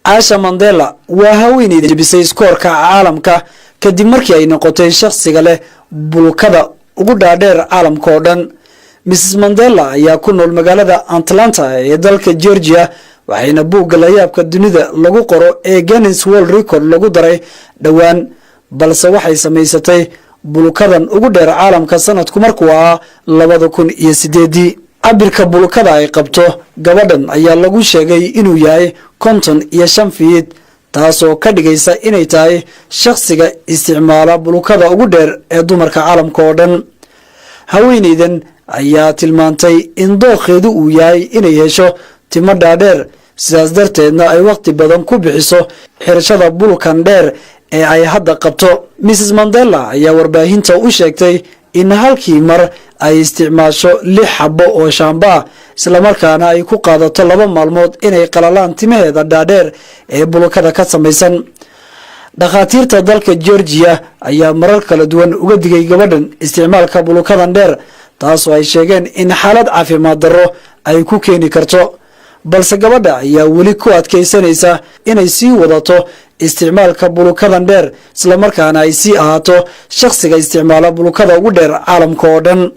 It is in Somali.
Asha Mandela waa haweeneyda jabisay iskoorka caalamka kadib markii ay noqotay shakhsiga leh bulukada ugu dhaadheer caalamka oo dhan. Mrs Mandela ayaa ku nool magaalada Atlanta ee dalka Georgia waxayna buugga la yaabka dunida lagu qoro ee Guinness World Record lagu daray dhawaan, balse waxay samaysatay bulukadan ugu dheer caalamka sanadku markuu ahaa 2008. cabirka bulukada ay qabto gabadhan ayaa lagu sheegay inuu yahay 55 feet, taasoo ka dhigaysa inay tahay shakhsiga isticmaala bulukada ugu dheer ee dumarka caalamka oo dhan. haweeneydan ayaa tilmaantay in dooqeedu uu yahay inay hesho timo dhaadheer, sidaas darteedna ay waqti badan ku bixiso xirashada bulukan dheer ee ay hadda qabto. Mrs Mandela ayaa warbaahinta u sheegtay in halkii mar ay isticmaasho 6 xabo oo shaamba ah, isla markaana ay ku qaadato 2 maalmood inay qalalaan timaheeda dhaadheer ee bulukada ka samaysan. dhakhaatiirta dalka Georgia ayaa marar kala duwan uga digay gabadhan isticmaalka bulukadan dheer, taasoo ay sheegeen in xaalad caafimaad darro ay ku keeni karto, balse gabadha ayaa weli ku adkaysanaysa inay sii wadato isticmaalka bulukadan dheer isla markaana ay sii ahaato shakhsiga isticmaala bulukada ugu dheer caalamka oo dhan.